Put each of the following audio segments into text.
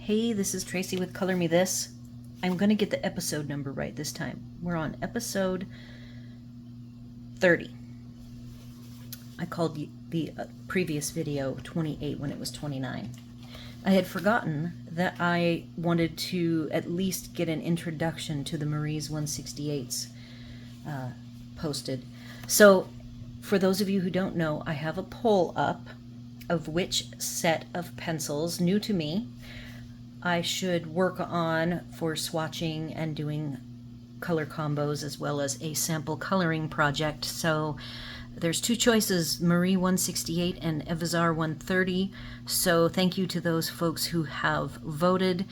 Hey, this is Tracy with Color Me This. I'm going to get the episode number right this time. We're on episode 30. I called the previous video 28 when it was 29. I had forgotten that I wanted to at least get an introduction to the Marie's 168s posted. So, for those of you who don't know, I have a poll up of which set of pencils, new to me, I should work on for swatching and doing color combos, as well as a sample coloring project. So there's two choices, Marie 168 and Evazar 130. So thank you to those folks who have voted.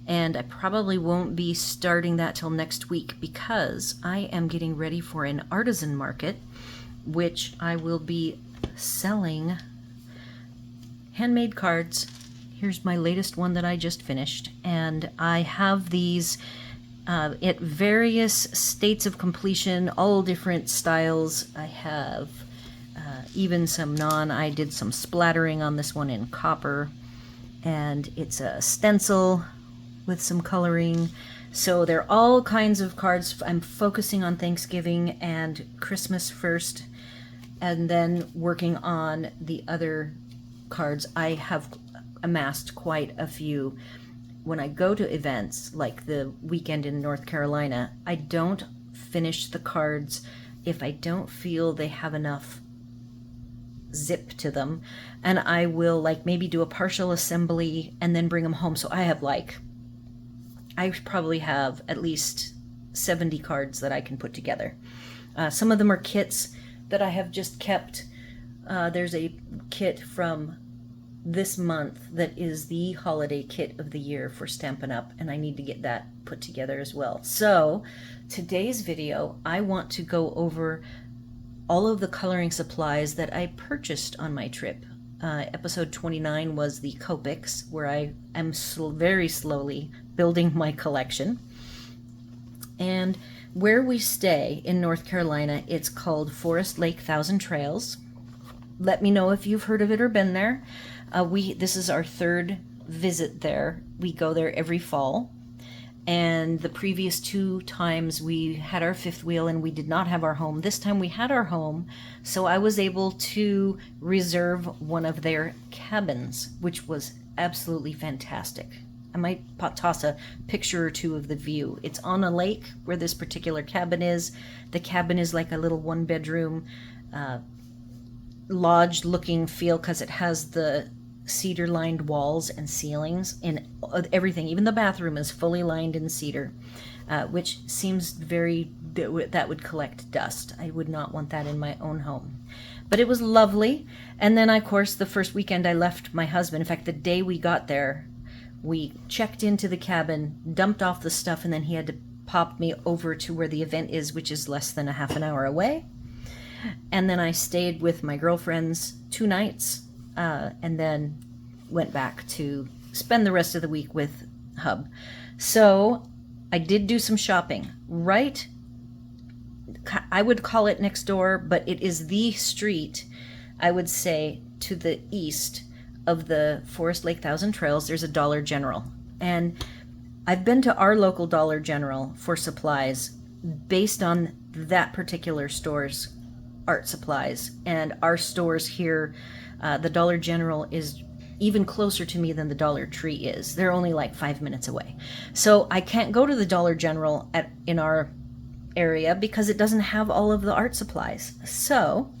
And I probably won't be starting that till next week because I am getting ready for an artisan market, which I will be selling handmade cards. Here's my latest one that I just finished, and I have these at various states of completion, all different styles. I have even some I did some splattering on this one in copper, and it's a stencil with some coloring. So they're all kinds of cards. I'm focusing on Thanksgiving and Christmas first, and then working on the other cards. I have amassed quite a few. When I go to events like the weekend in North Carolina, I don't finish the cards if I don't feel they have enough zip to them, and I will maybe do a partial assembly and then bring them home. So I probably have at least 70 cards that I can put together. Some of them are kits that I have just kept. There's a kit from this month that is the holiday kit of the year for Stampin' Up, and I need to get that put together as well. So today's video, I want to go over all of the coloring supplies that I purchased on my trip. Episode 29 was the Copics, where I am very slowly building my collection. And where we stay in North Carolina, it's called Forest Lake Thousand Trails. Let me know if you've heard of it or been there. This is our third visit there. We go there every fall. And the previous two times we had our fifth wheel and we did not have our home. This time we had our home, so I was able to reserve one of their cabins, which was absolutely fantastic. I might toss a picture or two of the view. It's on a lake where this particular cabin is. The cabin is like a little one-bedroom lodge-looking feel because it has the cedar-lined walls and ceilings and everything. Even the bathroom is fully lined in cedar, which seems that would collect dust. I would not want that in my own home. But it was lovely. And then, of course, the first weekend I left my husband. In fact, the day we got there, we checked into the cabin, dumped off the stuff, and then he had to pop me over to where the event is, which is less than a half an hour away. And then I stayed with my girlfriends 2 nights, and then went back to spend the rest of the week with Hub. So I did do some shopping. Right, I would call it next door, but it is the street, I would say, to the east of the Forest Lake Thousand Trails. There's a Dollar General. And I've been to our local Dollar General for supplies based on that particular store's art supplies, and our stores here, the Dollar General is even closer to me than the Dollar Tree is. They're only like 5 minutes away. So I can't go to the Dollar General in our area because it doesn't have all of the art supplies. So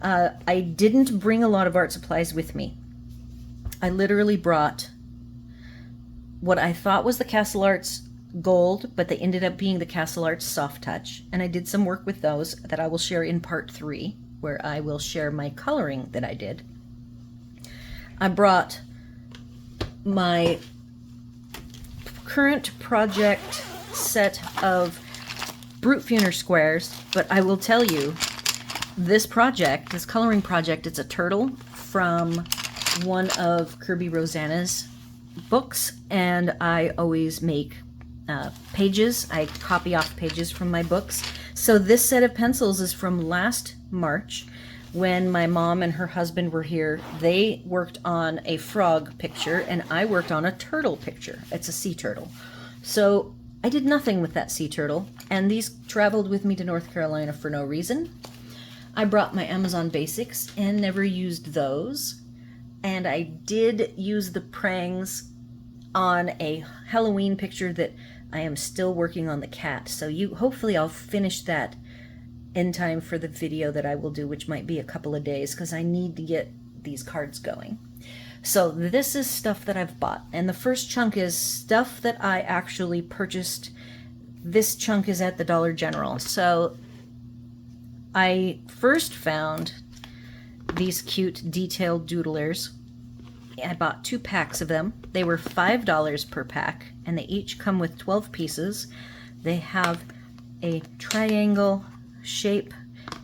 I didn't bring a lot of art supplies with me. I literally brought what I thought was the Castle Arts Gold, but they ended up being the Castle Arts Soft Touch, and I did some work with those that I will share in part 3, where I will share my coloring that I did. I brought my current project set of Brute Funer squares, but I will tell you, this coloring project, it's a turtle from one of Kirby Rosanna's books, and I always make pages. I copy off pages from my books. So this set of pencils is from last March. when my mom and her husband were here, they worked on a frog picture and I worked on a turtle picture. It's a sea turtle. So I did nothing with that sea turtle, and these traveled with me to North Carolina for no reason. I brought my Amazon Basics and never used those. And I did use the prangs on a Halloween picture that I am still working on the cat. So hopefully I'll finish that in time for the video that I will do, which might be a couple of days because I need to get these cards going. So this is stuff that I've bought. And the first chunk is stuff that I actually purchased. This chunk is at the Dollar General. So I first found these cute detailed doodlers. I bought 2 packs of them. They were $5 per pack, and they each come with 12 pieces. They have a triangle shape.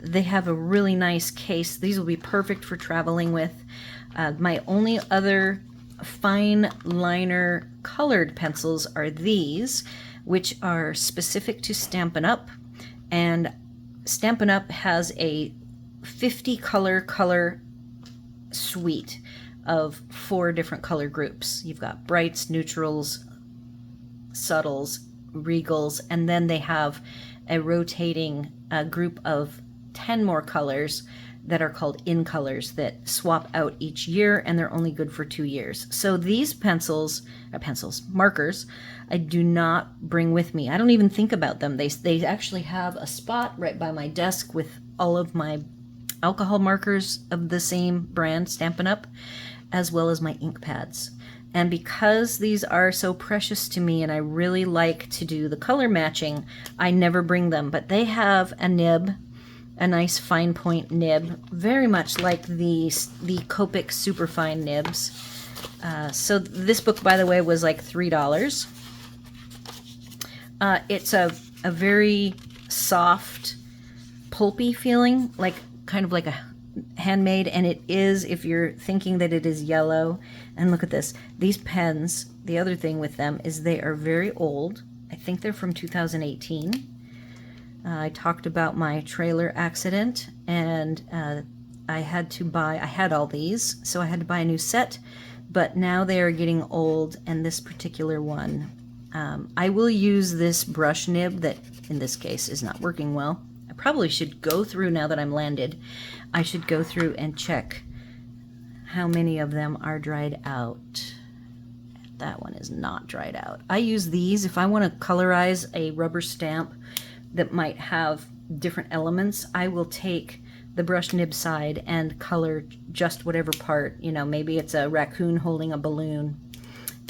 They have a really nice case. These will be perfect for traveling with. My only other fine liner colored pencils are these, which are specific to Stampin' Up! And Stampin' Up! Has a 50 color suite of 4 different color groups. You've got brights, neutrals, subtles, regals, and then they have a rotating group of 10 more colors that are called in colors that swap out each year, and they're only good for 2 years. So these markers, I do not bring with me. I don't even think about them. They actually have a spot right by my desk with all of my alcohol markers of the same brand, Stampin' Up!, as well as my ink pads. And because these are so precious to me and I really like to do the color matching, I never bring them. But they have a nib, a nice fine point nib, very much like the Copic Superfine nibs. So this book, by the way, was like $3. It's a very soft, pulpy feeling, like kind of like a handmade, and it is, if you're thinking that it is yellow. And look at this. These pens, the other thing with them is they are very old. I think they're from 2018. I talked about my trailer accident, and I had all these, so I had to buy a new set, but now they are getting old, and this particular one, I will use this brush nib that in this case is not working well. I probably should go through, now that I'm landed, I should go through and check how many of them are dried out. That one is not dried out. I use these if I want to colorize a rubber stamp that might have different elements. I will take the brush nib side and color just whatever part. You know, maybe it's a raccoon holding a balloon,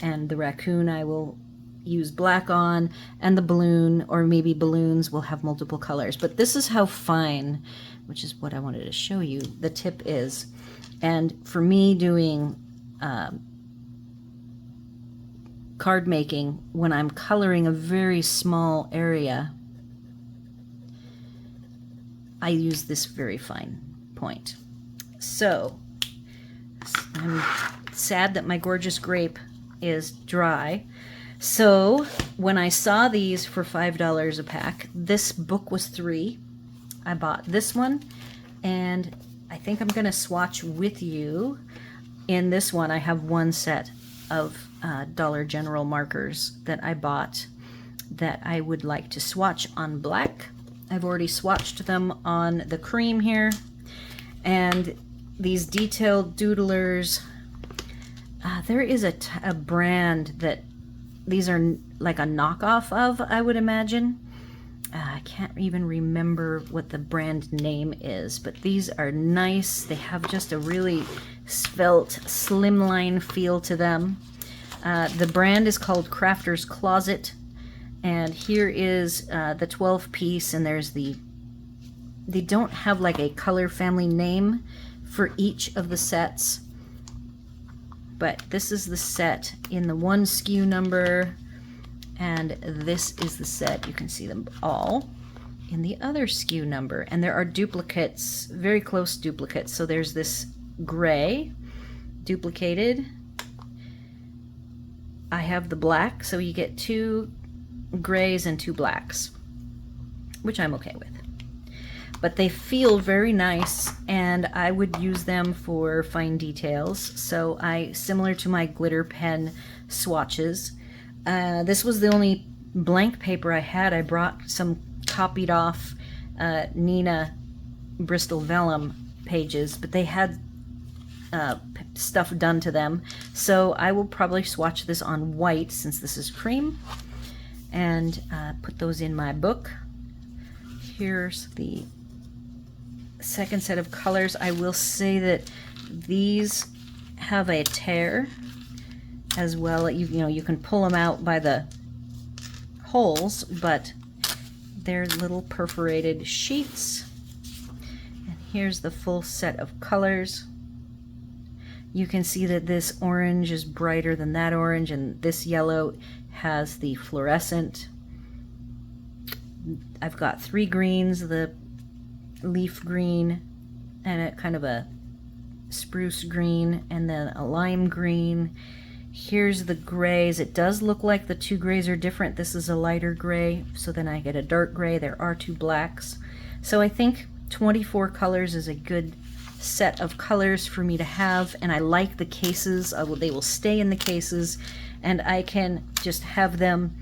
and the raccoon I will use black on, and the balloon, or maybe balloons, will have multiple colors. But this is how fine, which is what I wanted to show you, the tip is. And for me doing card making, when I'm coloring a very small area, I use this very fine point. So I'm sad that my gorgeous grape is dry. So when I saw these for $5 a pack, this book was $3. I bought this one, and I think I'm going to swatch with you. In this one, I have one set of Dollar General markers that I bought that I would like to swatch on black. I've already swatched them on the cream here. And these detailed doodlers, there is a brand that these are like a knockoff of, I would imagine. I can't even remember what the brand name is, but these are nice. They have just a really svelte, slimline feel to them. The brand is called Crafter's Closet, and here is the 12 piece, and there's they don't have like a color family name for each of the sets, but this is the set in the 1 SKU number, and this is the set, you can see them all, in the other SKU number. And there are duplicates, very close duplicates. So there's this gray, duplicated. I have the black, so you get 2 grays and 2 blacks, which I'm okay with. but they feel very nice, and I would use them for fine details. So similar to my glitter pen swatches, this was the only blank paper I had. I brought some copied off Nina Bristol Vellum pages, but they had stuff done to them, so I will probably swatch this on white since this is cream, and put those in my book. Here's the second set of colors. I will say that these have a tear as well. You can pull them out by the holes, but they're little perforated sheets. And here's the full set of colors. You can see that this orange is brighter than that orange, and this yellow has the fluorescent. I've got 3 greens, the leaf green, and a kind of a spruce green, and then a lime green. Here's the grays. It does look like the 2 grays are different. This is a lighter gray, so then I get a dark gray. There are 2 blacks. So I think 24 colors is a good set of colors for me to have, and I like the cases. They will stay in the cases, and I can just have them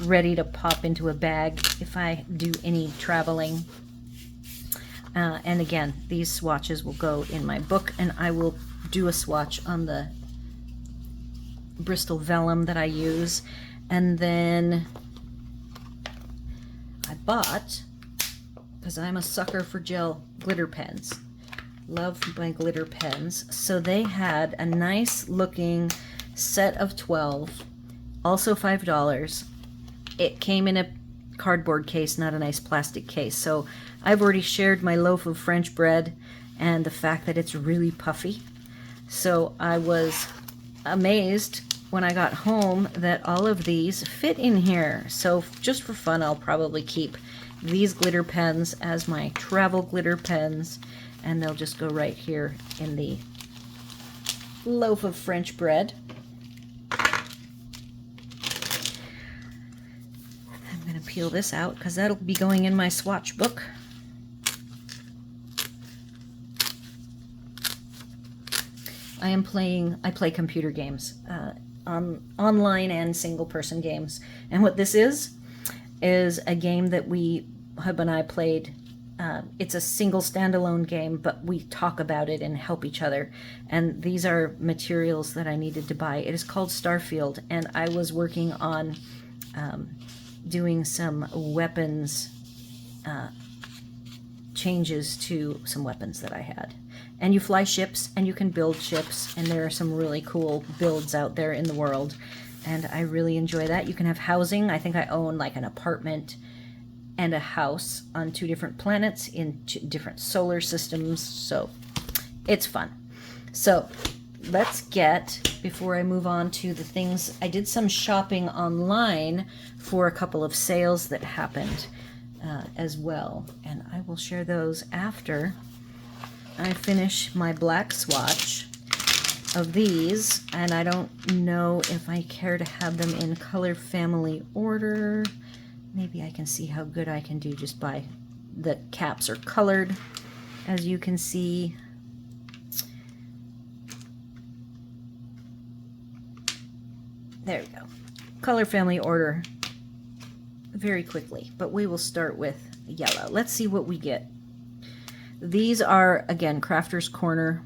ready to pop into a bag if I do any traveling. And again, these swatches will go in my book, and I will do a swatch on the Bristol Vellum that I use. And then I bought, because I'm a sucker for gel glitter pens, love my glitter pens, so they had a nice looking set of 12, also $5. It came in a cardboard case, not a nice plastic case. So I've already shared my loaf of French bread and the fact that it's really puffy. So I was amazed when I got home that all of these fit in here. So just for fun, I'll probably keep these glitter pens as my travel glitter pens, and they'll just go right here in the loaf of French bread. I'm going to peel this out because that'll be going in my swatch book. I play computer games, online and single person games. And what this is a game that hub and I played. It's a single standalone game, but we talk about it and help each other. And these are materials that I needed to buy. It is called Starfield, and I was working on doing some weapons changes to some weapons that I had. And you fly ships, and you can build ships, and there are some really cool builds out there in the world, and I really enjoy that. You can have housing. I think I own like an apartment and a house on 2 different planets in 2 different solar systems, so it's fun. So let's before I move on to the things, I did some shopping online for a couple of sales that happened as well, and I will share those after I finish my black swatch of these. And I don't know if I care to have them in color family order. Maybe I can see how good I can do just by the caps are colored, as you can see. There we go. Color family order very quickly, but we will start with yellow. Let's see what we get. These are, again, Crafter's Corner.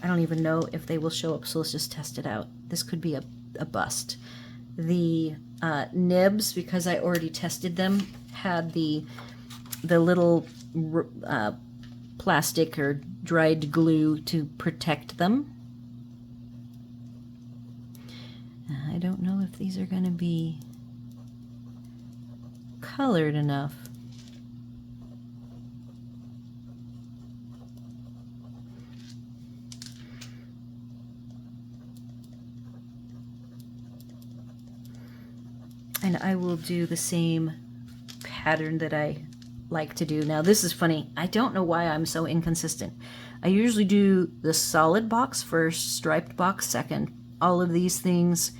I don't even know if they will show up, so let's just test it out. This could be a bust. The nibs, because I already tested them, had the little plastic or dried glue to protect them. I don't know if these are going to be colored enough. And I will do the same pattern that I like to do. Now this is funny. I don't know why I'm so inconsistent. I usually do the solid box first, striped box second, all of these things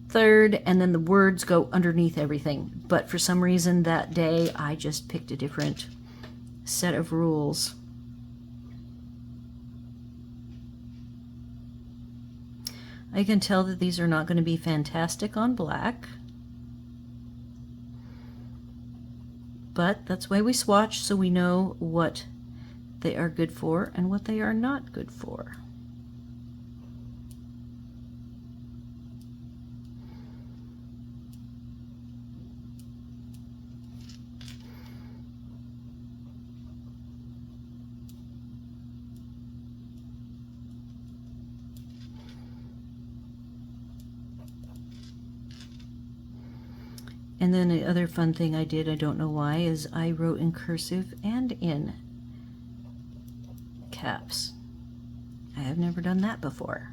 third, and then the words go underneath everything. But for some reason that day I just picked a different set of rules. I can tell that these are not going to be fantastic on black, but that's why we swatch, so we know what they are good for and what they are not good for. And then the other fun thing I did, I don't know why, is I wrote in cursive and in caps. I have never done that before.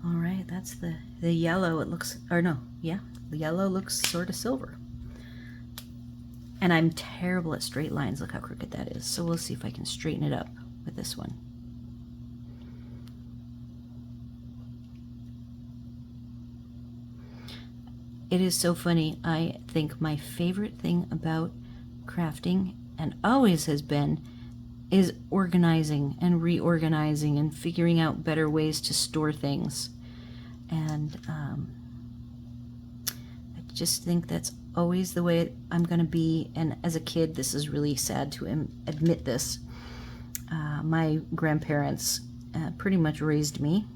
All right, that's the yellow. It looks, or no, yeah, the yellow looks sort of silver. And I'm terrible at straight lines. Look how crooked that is. So we'll see if I can straighten it up with this one. It is so funny. I think my favorite thing about crafting, and always has been, is organizing and reorganizing and figuring out better ways to store things. And I just think that's always the way I'm going to be. And as a kid, this is really sad to admit this. My grandparents pretty much raised me,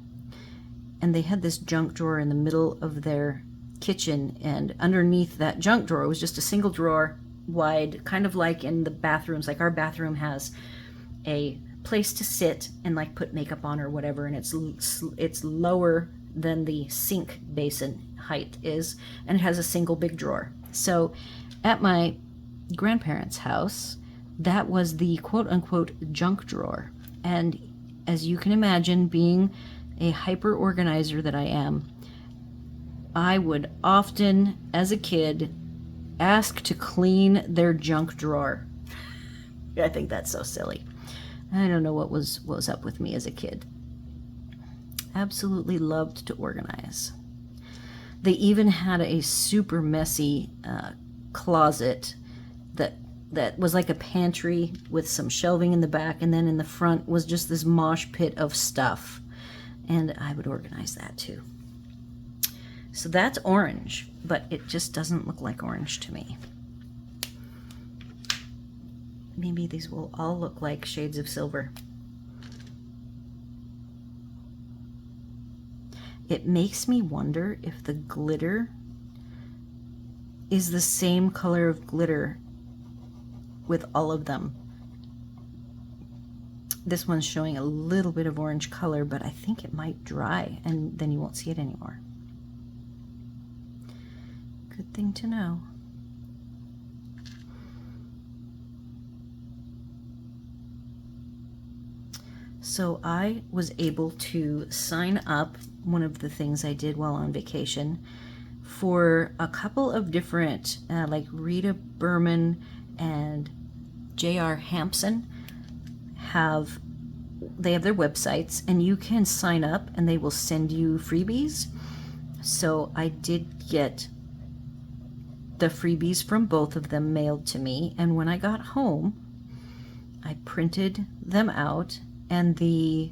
and they had this junk drawer in the middle of their kitchen, and underneath that junk drawer was just a single drawer wide, kind of like in the bathrooms. Like our bathroom has a place to sit and like put makeup on or whatever, and it's lower than the sink basin height is, and it has a single big drawer. So at my grandparents' house, that was the quote-unquote junk drawer. And as you can imagine, being a hyper organizer that I am, I would often, as a kid, ask to clean their junk drawer. I think that's so silly. I don't know what was up with me as a kid. Absolutely loved to organize. They even had a super messy closet that was like a pantry with some shelving in the back, and then in the front was just this mosh pit of stuff. And I would organize that too. So that's orange, but it just doesn't look like orange to me. Maybe these will all look like shades of silver. It makes me wonder if the glitter is the same color of glitter with all of them. This one's showing a little bit of orange color, but I think it might dry and then you won't see it anymore. Good thing to know. So I was able to sign up, one of the things I did while on vacation, for a couple of different, like Rita Berman and J.R. Hampson they have their websites, and you can sign up and they will send you freebies. So I did get the freebies from both of them mailed to me, and when I got home I printed them out, and the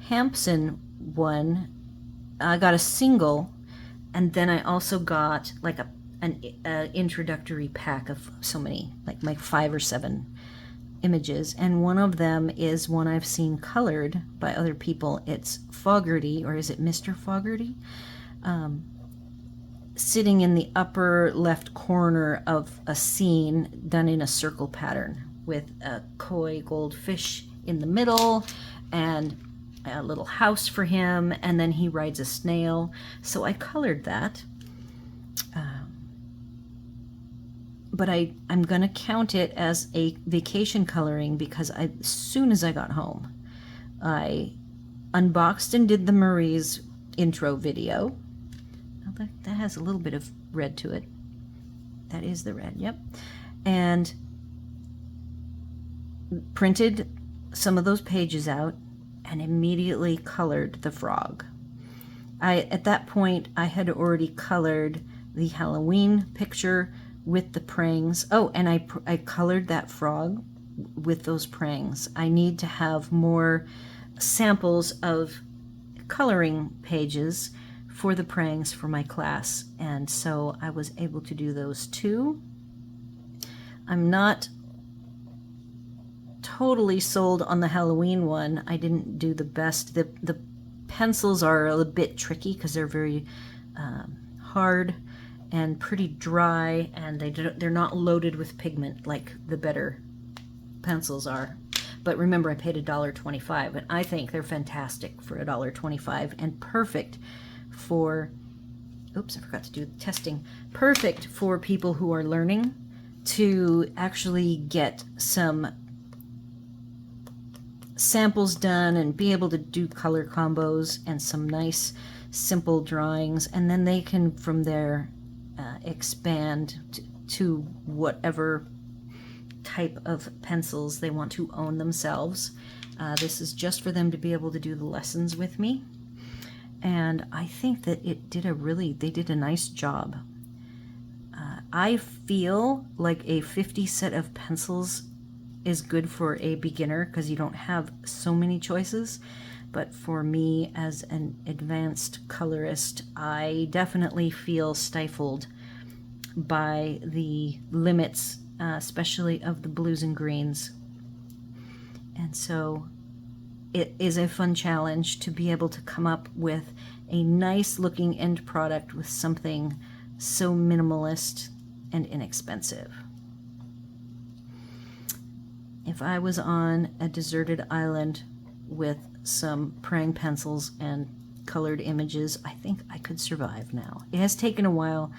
Hampson one, I got a single, and then I also got like an introductory pack of so many, like 5 or 7 images, and one of them is one I've seen colored by other people. It's Fogarty, or is it Mr. Fogarty? Sitting in the upper left corner of a scene done in a circle pattern with a koi goldfish in the middle and a little house for him, and then he rides a snail. So I colored that. But I'm going to count it as a vacation coloring because as soon as I got home, I unboxed and did the Marie's intro video. Oh, that has a little bit of red to it. That is the red, yep. And printed some of those pages out and immediately colored the frog. At that point, I had already colored the Halloween picture with the prangs. Oh, and I colored that frog with those prangs. I need to have more samples of coloring pages for the prangs for my class, and so I was able to do those too. I'm not totally sold on the Halloween one. I didn't do the best. The pencils are a bit tricky because they're very hard and pretty dry, and they're not loaded with pigment like the better pencils are. But remember, I paid $1.25, and I think they're fantastic for $1.25 and perfect for, oops, I forgot to do the testing, perfect for people who are learning to actually get some samples done and be able to do color combos and some nice simple drawings, and then they can from there expand to whatever type of pencils they want to own themselves. This is just for them to be able to do the lessons with me, and I think that they did a nice job. I feel like a 50 set of pencils is good for a beginner because you don't have so many choices, but for me as an advanced colorist, I definitely feel stifled by the limits, especially of the blues and greens. And so it is a fun challenge to be able to come up with a nice looking end product with something so minimalist and inexpensive. If I was on a deserted island with some praying pencils and colored images, I think I could survive now. It has taken a while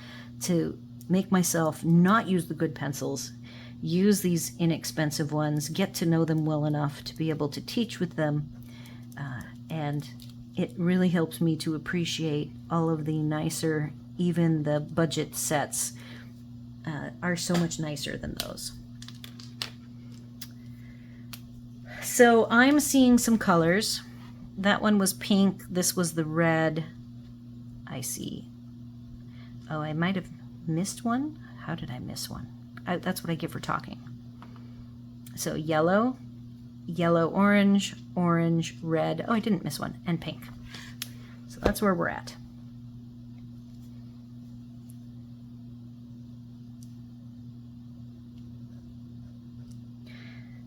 to make myself not use the good pencils, use these inexpensive ones, get to know them well enough to be able to teach with them, and it really helps me to appreciate all of the nicer, even the budget sets are so much nicer than those. So I'm seeing some colors. That one was pink. This was the red. I see. Oh, I might have missed one. How did I miss one? That's what I get for talking. So yellow, yellow, orange, orange, red. Oh, I didn't miss one. And pink. So that's where we're at.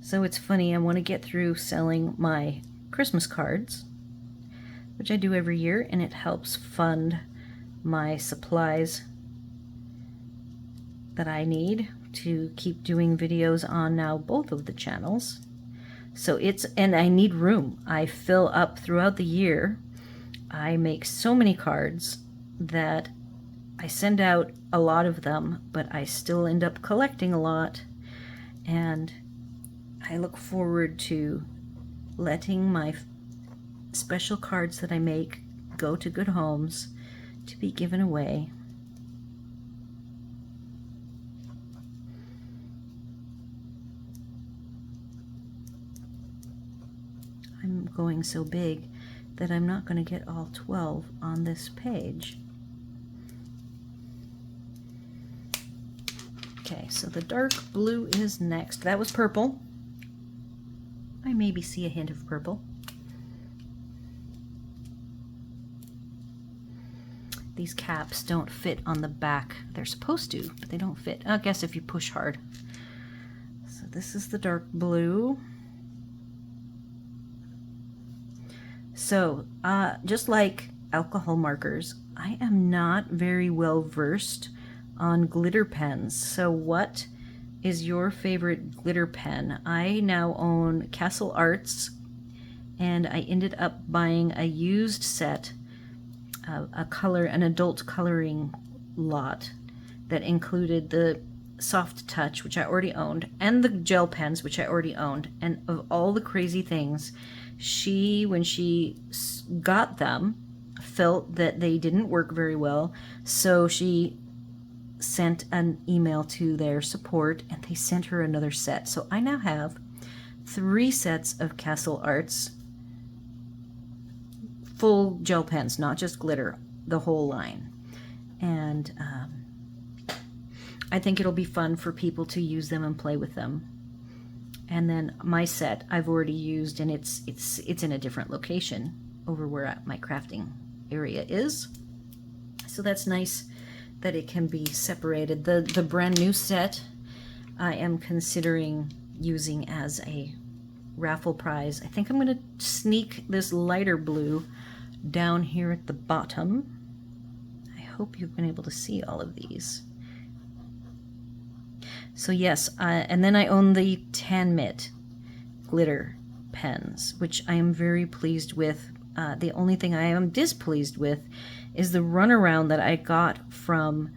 So it's funny, I want to get through selling my Christmas cards, which I do every year, and it helps fund my supplies that I need to keep doing videos on now both of the channels. So and I need room. I fill up throughout the year. I make so many cards that I send out a lot of them, but I still end up collecting a lot, and I look forward to letting my special cards that I make go to good homes to be given away. I'm going so big that I'm not going to get all 12 on this page. Okay, so the dark blue is next. That was purple. I maybe see a hint of purple. These caps don't fit on the back. They're supposed to, but they don't fit. I guess if you push hard. So this is the dark blue. So just like alcohol markers, I am not very well versed on glitter pens. So what is your favorite glitter pen? I now own Castle Arts, and I ended up buying a used set, an adult coloring lot that included the soft touch, which I already owned, and the gel pens, which I already owned. And of all the crazy things, when she got them, felt that they didn't work very well, so she sent an email to their support, and they sent her another set. So I now have 3 sets of Castle Arts full gel pens, not just glitter, the whole line. And I think it'll be fun for people to use them and play with them. And then my set I've already used, and it's in a different location over where my crafting area is. So that's nice that it can be separated. The brand new set I am considering using as a raffle prize. I think I'm going to sneak this lighter blue down here at the bottom. I hope you've been able to see all of these. So yes, and then I own the Tan Mitt glitter pens, which I am very pleased with. The only thing I am displeased with is the runaround that I got from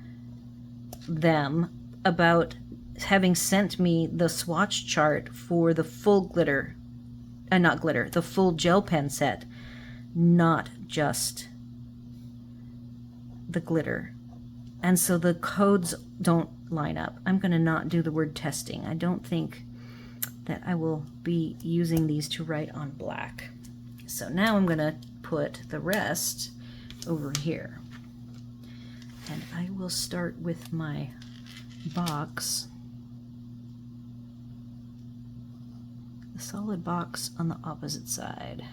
them about having sent me the swatch chart for the full glitter, not glitter, the full gel pen set, not just the glitter. And so the codes don't line up. I'm going to not do the word testing. I don't think that I will be using these to write on black. So now I'm going to put the rest over here. And I will start with my box, the solid box on the opposite side.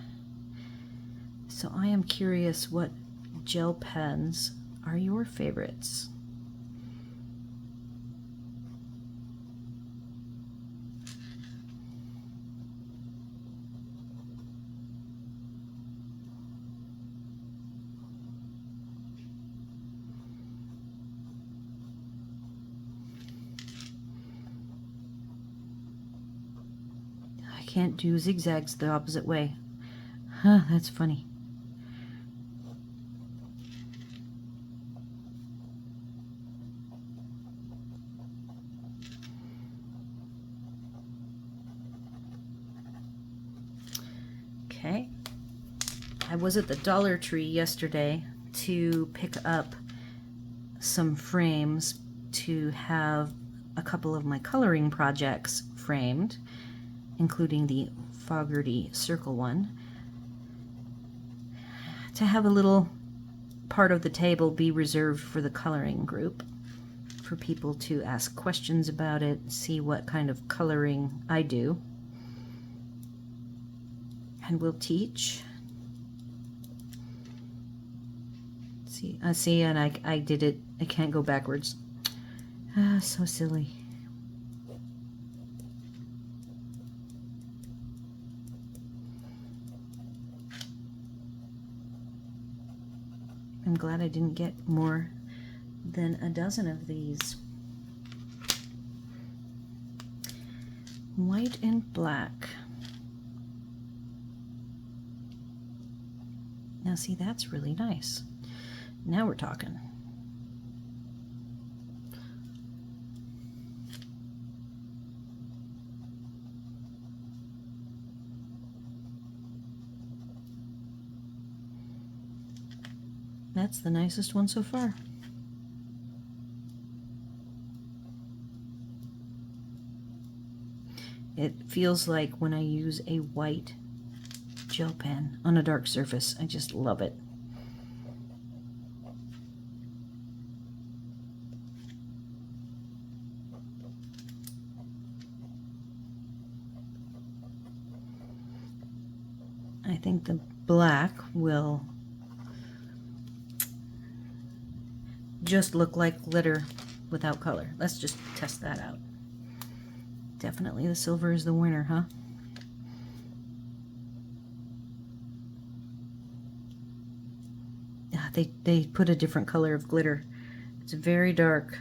So I am curious, what gel pens are your favorites? I can't do zigzags the opposite way. Huh, that's funny. Okay. I was at the Dollar Tree yesterday to pick up some frames to have a couple of my coloring projects framed, including the Fogarty circle one, to have a little part of the table be reserved for the coloring group, for people to ask questions about it, see what kind of coloring I do, and we'll teach. See, and I did it. I can't go backwards. Ah, so silly. I'm glad I didn't get more than a dozen of these. White and black. Now see, that's really nice. Now we're talking. That's the nicest one so far. It feels like when I use a white gel pen on a dark surface. I just love it. I think the black will just look like glitter without color. Let's just test that out. Definitely the silver is the winner, huh? They put a different color of glitter. It's very dark.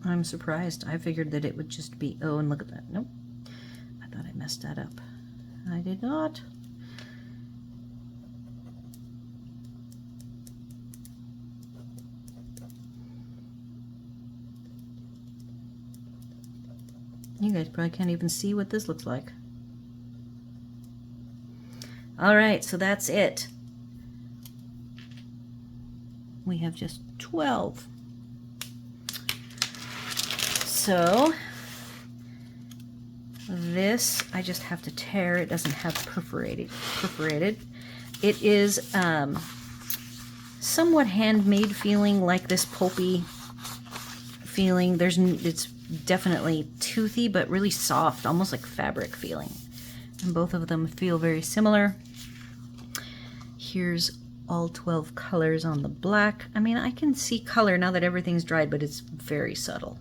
I'm surprised. I figured that it would just be, oh, and look at that. Nope. I thought I messed that up. I did not. You guys probably can't even see what this looks like. All right, so that's it. We have just 12. So this I just have to tear. It doesn't have perforated. It is somewhat handmade feeling, like this pulpy feeling. It's definitely toothy, but really soft, almost like fabric feeling. And both of them feel very similar. Here's all 12 colors on the black. I mean, I can see color now that everything's dried, but it's very subtle.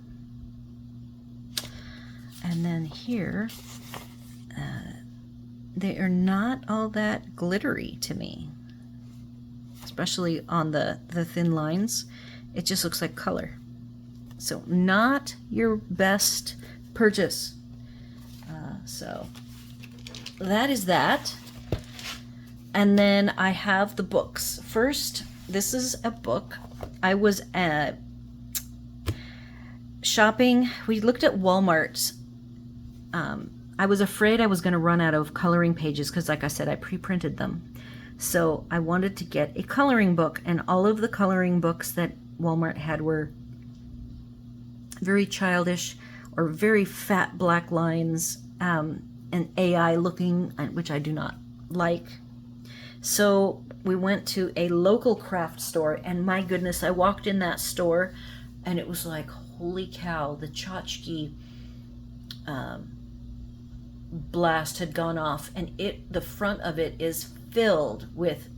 And then here, they are not all that glittery to me, especially on the thin lines. It just looks like color. So not your best purchase. So that is that. And then I have the books. First, this is a book. I was shopping. We looked at Walmart. I was afraid I was going to run out of coloring pages because, like I said, I pre-printed them. So I wanted to get a coloring book, and all of the coloring books that Walmart had were very childish or very fat black lines and AI looking, which I do not like. So we went to a local craft store, and my goodness, I walked in that store and it was like, holy cow, the tchotchke blast had gone off, and the front of it is filled with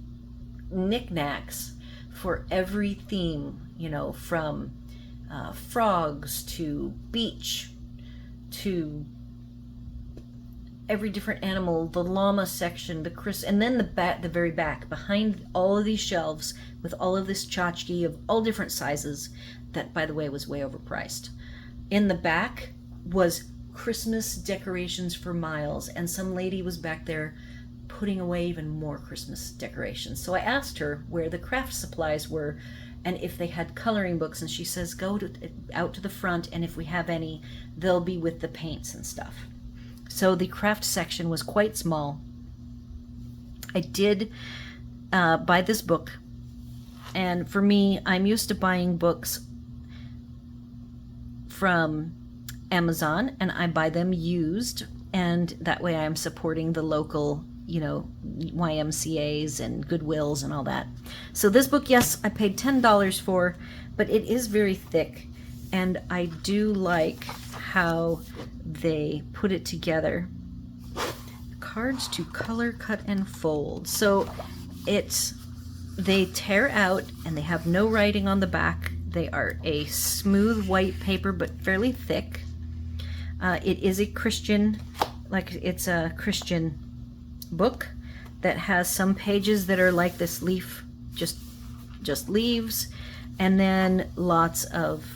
knickknacks for every theme, you know, from frogs to beach to every different animal, the llama section, and then the very back, behind all of these shelves with all of this tchotchke of all different sizes, that, by the way, was way overpriced. In the back was Christmas decorations for miles, and some lady was back there putting away even more Christmas decorations. So I asked her where the craft supplies were and if they had coloring books, and she says, go out to the front, and if we have any, they'll be with the paints and stuff. So the craft section was quite small. I did buy this book, and for me, I'm used to buying books from Amazon, and I buy them used, and that way I'm supporting the local, you know, YMCAs and Goodwills and all that. So this book, yes, I paid $10 for, but it is very thick, and I do like how they put it together. Cards to color, cut, and fold. So they tear out, and they have no writing on the back. They are a smooth white paper, but fairly thick. It is a Christian, it's a Christian book that has some pages that are like this leaf, just leaves, and then lots of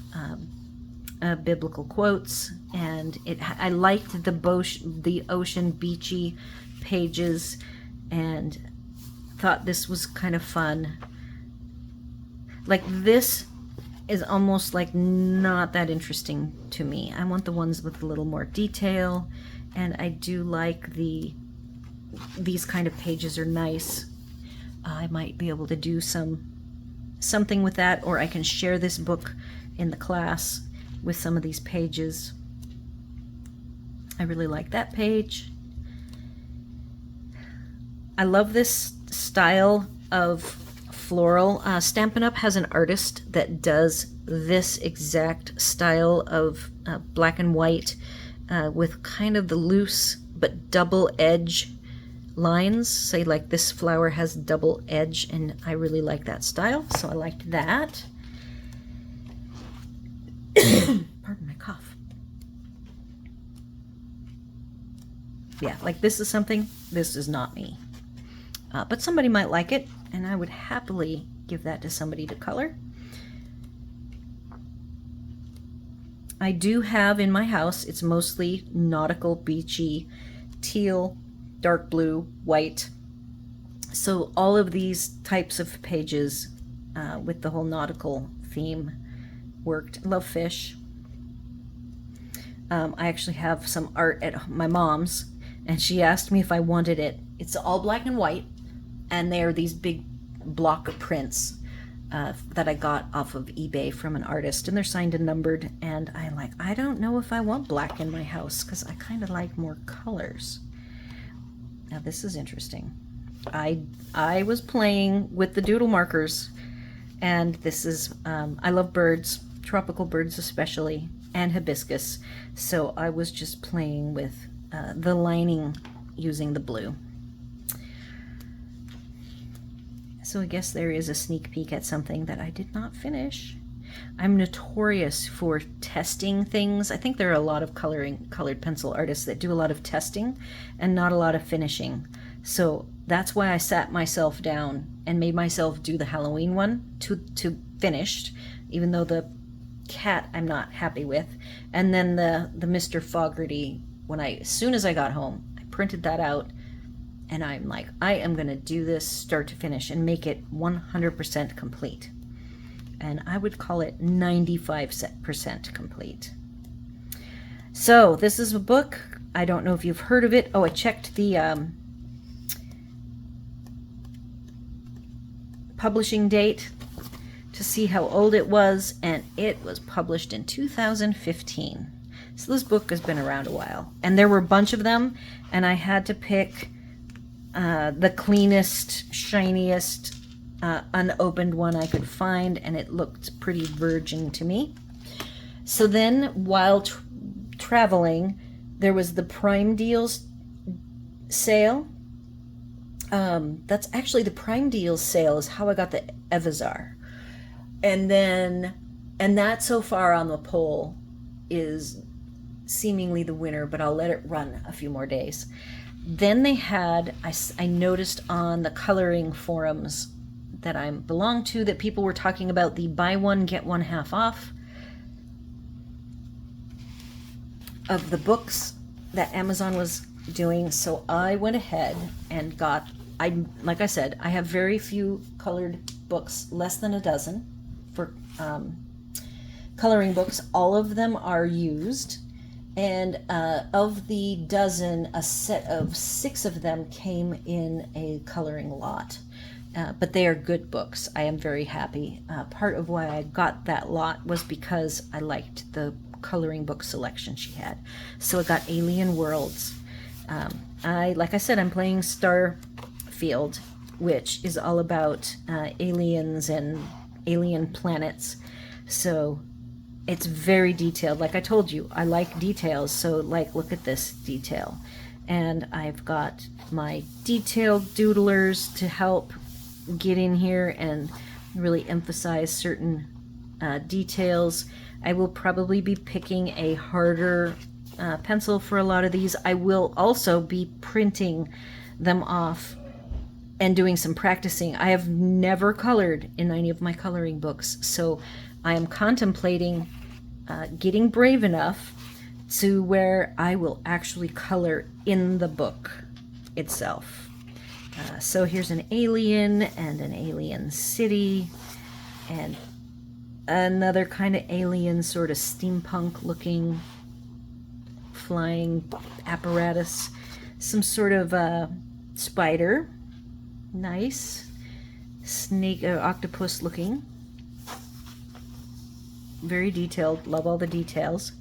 biblical quotes. And I liked the ocean beachy pages, and thought this was kind of fun. Like, this is almost like not that interesting to me. I want the ones with a little more detail, and I do like these kind of pages are nice. I might be able to do something with that, or I can share this book in the class with some of these pages. I really like that page. I love this style of floral. Stampin' Up! Has an artist that does this exact style of black and white with kind of the loose but double edge lines. Say, like, this flower has double edge, and I really like that style, so I liked that. Pardon my cough. Yeah, like, this is something, this is not me. But somebody might like it, and I would happily give that to somebody to color. I do have in my house, it's mostly nautical, beachy, teal, dark blue, white. So all of these types of pages with the whole nautical theme worked. Love fish. I actually have some art at my mom's, and she asked me if I wanted it. It's all black and white, and they are these big block of prints. that I got off of eBay from an artist, and they're signed and numbered, and I'm like, I don't know if I want black in my house because I kind of like more colors. Now this is interesting. I was playing with the doodle markers, and this is, I love birds, tropical birds especially, and hibiscus, so I was just playing with the lining using the blue. So I guess there is a sneak peek at something that I did not finish. I'm notorious for testing things. I think there are a lot of colored pencil artists that do a lot of testing and not a lot of finishing. So that's why I sat myself down and made myself do the Halloween one to finished, even though the cat I'm not happy with. And then the Mr. Fogarty, as soon as I got home, I printed that out. And I'm like, I am going to do this start to finish and make it 100% complete. And I would call it 95% complete. So this is a book. I don't know if you've heard of it. Oh, I checked the publishing date to see how old it was, and it was published in 2015. So this book has been around a while. And there were a bunch of them, and I had to pick the cleanest, shiniest, unopened one I could find, and it looked pretty virgin to me. So then, while traveling, there was the Prime Deals sale. That's actually the Prime Deals sale is how I got the Evazar. And that so far on the poll is seemingly the winner, but I'll let it run a few more days. Then they had, I noticed on the coloring forums that I belong to, that people were talking about the buy one, get one half off of the books that Amazon was doing. So I went ahead and got, like I said, I have very few colored books, less than a dozen for coloring books. All of them are used. And of the dozen, a set of 6 of them came in a coloring lot. But they are good books. I am very happy. Part of why I got that lot was because I liked the coloring book selection she had. So I got Alien Worlds. Like I said, I'm playing Starfield, which is all about aliens and alien planets. So it's very detailed. Like I told you, I like details. So like, look at this detail. And I've got my detailed doodlers to help get in here and really emphasize certain details. I will probably be picking a harder pencil for a lot of these. I will also be printing them off and doing some practicing. I have never colored in any of my coloring books, so I am contemplating getting brave enough to where I will actually color in the book itself. So here's an alien and an alien city and another kind of alien, sort of steampunk looking flying apparatus. Some sort of spider. Nice. Snake, octopus looking. Very detailed. Love all the details.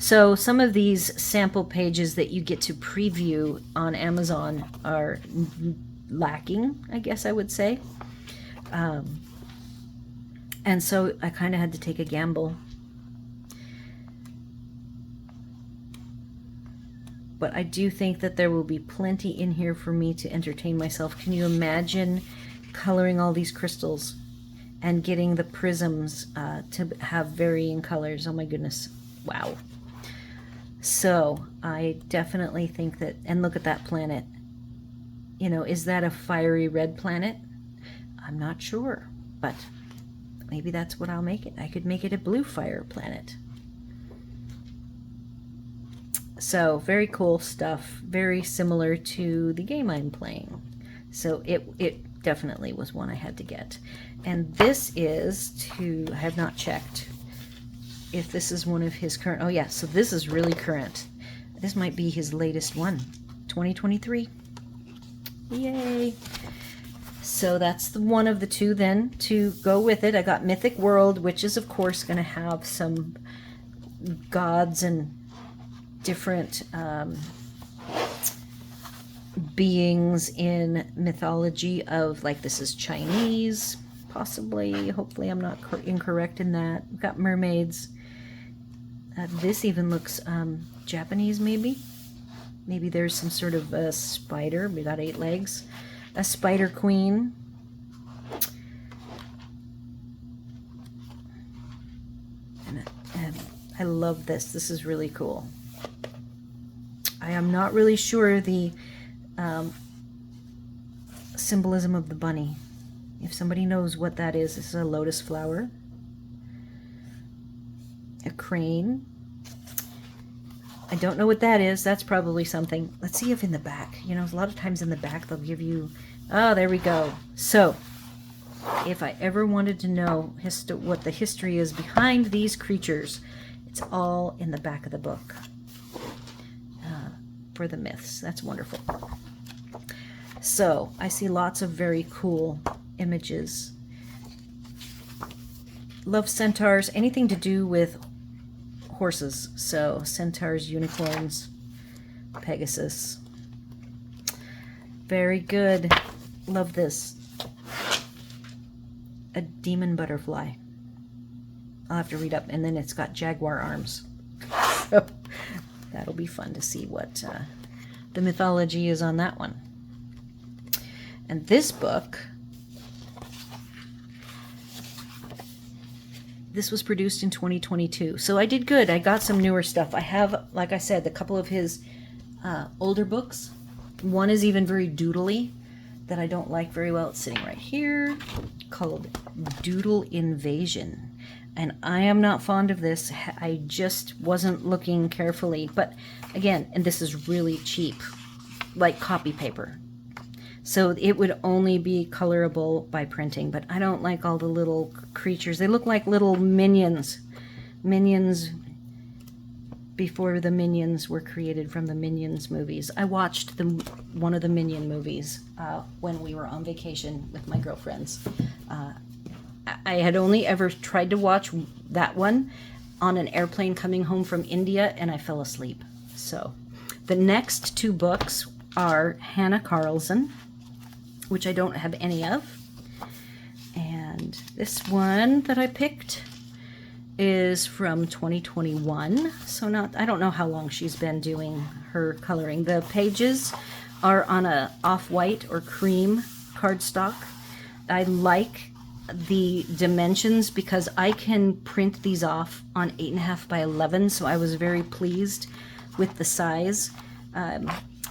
So some of these sample pages that you get to preview on Amazon are lacking, I guess I would say. And so I kind of had to take a gamble. But I do think that there will be plenty in here for me to entertain myself. Can you imagine coloring all these crystals and getting the prisms to have varying colors? Oh my goodness. Wow. So I definitely think that, and look at that planet. You know, is that a fiery red planet? I'm not sure, but maybe that's what I'll make it. I could make it a blue fire planet. So very cool stuff, very similar to the game I'm playing. So it definitely was one I had to get. And this is I have not checked if this is one of his current, oh yeah, so this is really current. This might be his latest one, 2023. Yay. So that's the one of the two then to go with it. I got Mythic World, which is of course going to have some gods and different beings in mythology of, like, this is Chinese, possibly. Hopefully I'm not incorrect in that. We've got mermaids. This even looks Japanese, maybe. Maybe there's some sort of a spider. We got 8 legs. A spider queen. And I love this. This is really cool. I am not really sure the symbolism of the bunny. If somebody knows what that is, this is a lotus flower. A crane. I don't know what that is. That's probably something. Let's see if in the back, you know, a lot of times in the back they'll give you, oh, there we go. So if I ever wanted to know what the history is behind these creatures, it's all in the back of the book for the myths. That's wonderful. So I see lots of very cool images. Love centaurs, anything to do with horses. So centaurs, unicorns, Pegasus. Very good. Love this. A demon butterfly. I'll have to read up. And then it's got jaguar arms. So that'll be fun to see what the mythology is on that one. And this book, this was produced in 2022. So I did good. I got some newer stuff. I have, like I said, a couple of his older books. One is even very doodly that I don't like very well. It's sitting right here, called Doodle Invasion. And I am not fond of this. I just wasn't looking carefully. But again, and this is really cheap, like copy paper. So it would only be colorable by printing, but I don't like all the little creatures. They look like little minions. Minions before the Minions were created from the Minions movies. I watched one of the Minion movies when we were on vacation with my girlfriends. I had only ever tried to watch that one on an airplane coming home from India, and I fell asleep. So the next 2 books are Hannah Carlson, which I don't have any of. And this one that I picked is from 2021. So I don't know how long she's been doing her coloring. The pages are on a off-white or cream cardstock. I like the dimensions because I can print these off on 8.5 by 11. So I was very pleased with the size.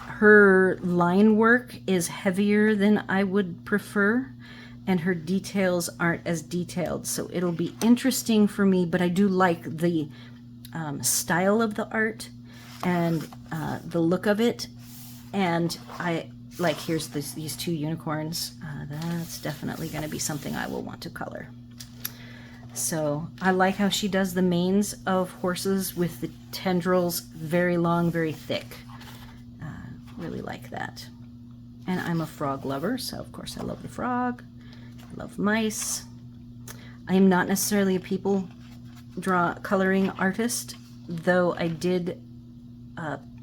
Her line work is heavier than I would prefer, and her details aren't as detailed. So it'll be interesting for me, but I do like the style of the art and the look of it. And I like, here's these 2 unicorns. That's definitely going to be something I will want to color. So I like how she does the manes of horses with the tendrils very long, very thick. Really like that. And I'm a frog lover, so of course I love the frog. I love mice. I am not necessarily a people coloring artist, though I did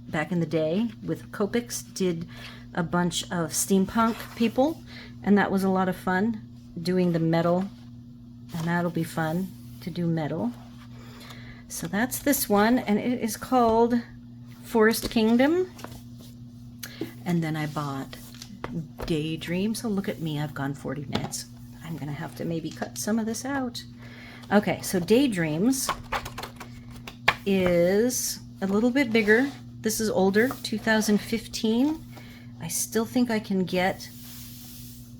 back in the day with Copics did a bunch of steampunk people, and that was a lot of fun doing the metal, and that'll be fun to do metal. So that's this one, and it is called Forest Kingdom. And then I bought Daydream. So look at me, I've gone 40 minutes. I'm gonna have to maybe cut some of this out. Okay, so Daydreams is a little bit bigger. This is older, 2015. I still think I can get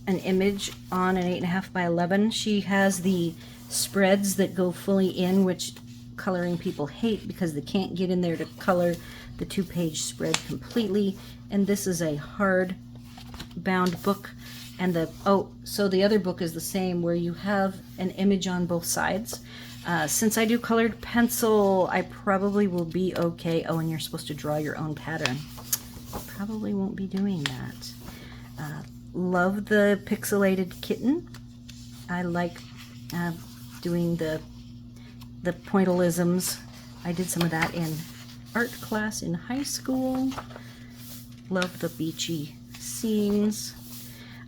an image on an 8.5 by 11. She has the spreads that go fully in, which coloring people hate because they can't get in there to color the 2-page spread completely. And this is a hard bound book, and so the other book is the same, where you have an image on both sides. Since I do colored pencil, I probably will be okay. Oh, and you're supposed to draw your own pattern. I probably won't be doing that. love the pixelated kitten. I like doing the pointillisms. I did some of that in art class in high school. Love the beachy scenes.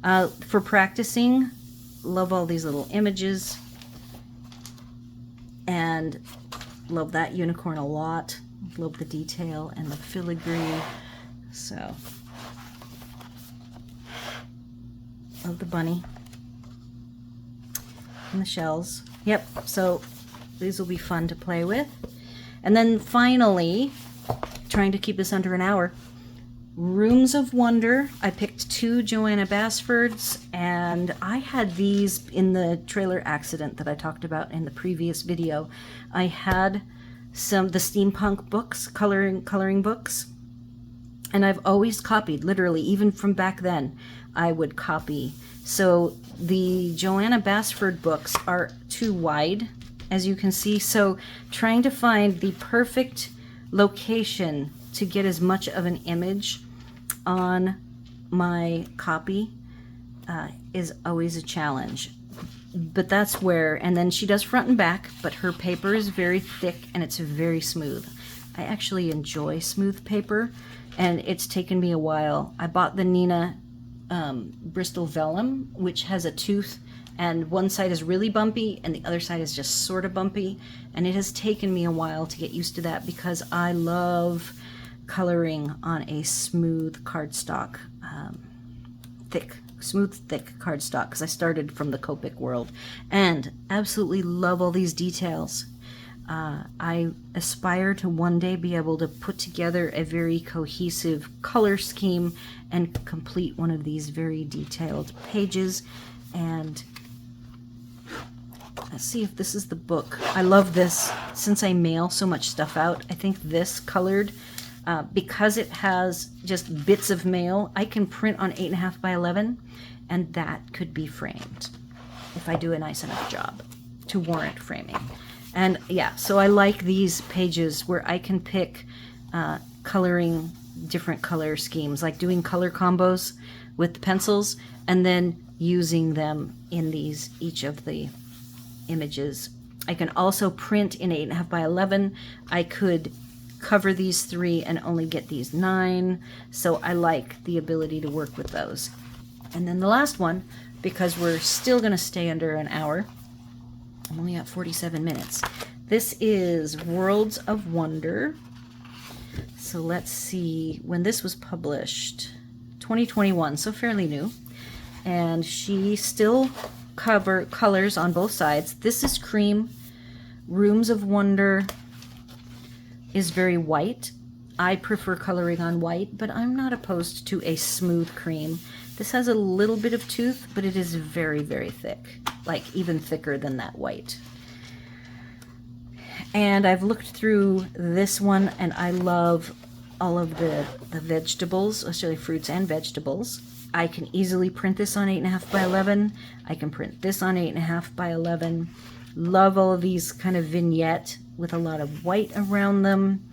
For practicing, love all these little images. And love that unicorn a lot. Love the detail and the filigree. So, love the bunny and the shells. Yep, so these will be fun to play with. And then finally, trying to keep this under an hour, Rooms of Wonder. I picked 2 Joanna Basfords, and I had these in the trailer accident that I talked about in the previous video. I had the steampunk books, coloring books, and I've always copied, literally, even from back then, I would copy. So the Joanna Basford books are too wide, as you can see, so trying to find the perfect location to get as much of an image on my copy is always a challenge. But that's where, and then she does front and back, but her paper is very thick and it's very smooth. I actually enjoy smooth paper, and it's taken me a while. I bought the Nina Bristol Vellum, which has a tooth, and one side is really bumpy and the other side is just sort of bumpy, and it has taken me a while to get used to that because I love coloring on a smooth cardstock, smooth thick cardstock, because I started from the Copic world and absolutely love all these details. I aspire to one day be able to put together a very cohesive color scheme and complete one of these very detailed pages. And let's see if this is the book. I love this. Since I mail so much stuff out, I think this colored, because it has just bits of mail, I can print on 8.5 by 11, and that could be framed if I do a nice enough job to warrant framing. And yeah, so I like these pages where I can pick coloring different color schemes, like doing color combos with the pencils and then using them in each of the images. I can also print in 8.5 by 11. I could cover these 3 and only get these 9. So I like the ability to work with those. And then the last one, because we're still going to stay under an hour, I'm only at 47 minutes. This is Worlds of Wonder. So let's see when this was published. 2021, so fairly new. And she still colors on both sides. This is cream. Rooms of Wonder is very white. I prefer coloring on white, but I'm not opposed to a smooth cream. This has a little bit of tooth, but it is very, very thick, like even thicker than that white. And I've looked through this one, and I love all of the vegetables, especially fruits and vegetables. I can easily print this on 8.5 by 11. I can print this on 8.5 by 11. Love all of these kind of vignette with a lot of white around them.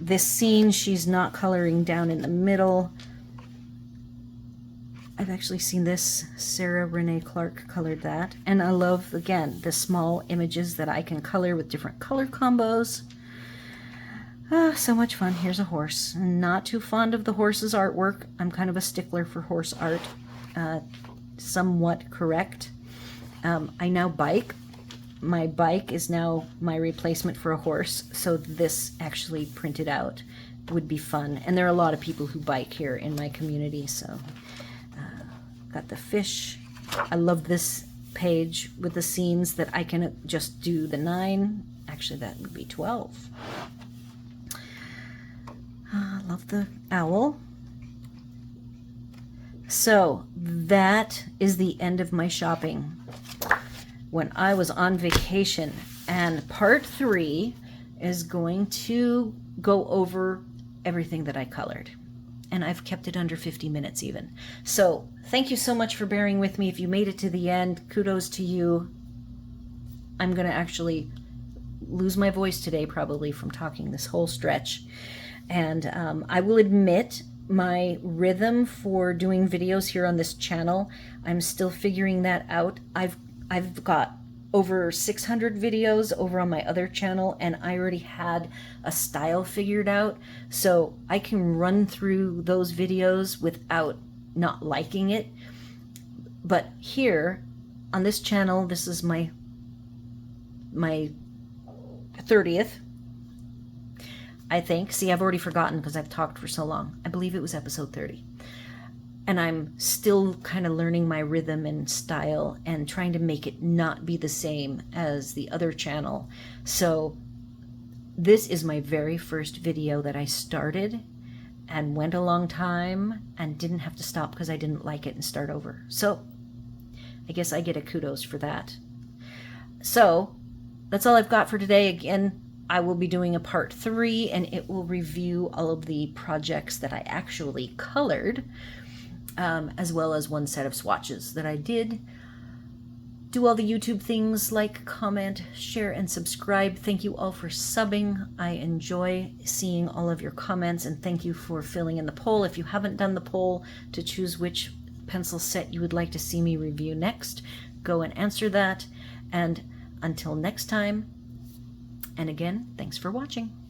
This scene, she's not coloring down in the middle. I've actually seen this. Sarah Renee Clark colored that. And I love, again, the small images that I can color with different color combos. So much fun. Here's a horse. Not too fond of the horse's artwork. I'm kind of a stickler for horse art. Somewhat correct. I now bike. My bike is now my replacement for a horse, so this actually printed out would be fun. And there are a lot of people who bike here in my community, so got the fish. I love this page with the scenes that I can just do the 9. Actually, that would be 12. Love the owl. So that is the end of my shopping when I was on vacation, and part 3 is going to go over everything that I colored, and I've kept it under 50 minutes even. So thank you so much for bearing with me. If you made it to the end, kudos to you. I'm gonna actually lose my voice today probably from talking this whole stretch, and I will admit my rhythm for doing videos here on this channel. I'm still figuring that out. I've got over 600 videos over on my other channel, and I already had a style figured out, so I can run through those videos without not liking it. But here on this channel, this is my 30th, I think. See, I've already forgotten because I've talked for so long. I believe it was episode 30. And I'm still kind of learning my rhythm and style and trying to make it not be the same as the other channel. So this is my very first video that I started and went a long time and didn't have to stop because I didn't like it and start over. So I guess I get a kudos for that. So that's all I've got for today. Again, I will be doing a part 3, and it will review all of the projects that I actually colored, as well as one set of swatches that I did. Do all the YouTube things, like, comment, share, and subscribe. Thank you all for subbing. I enjoy seeing all of your comments, and thank you for filling in the poll. If you haven't done the poll to choose which pencil set you would like to see me review next, go and answer that. And until next time, and again, thanks for watching.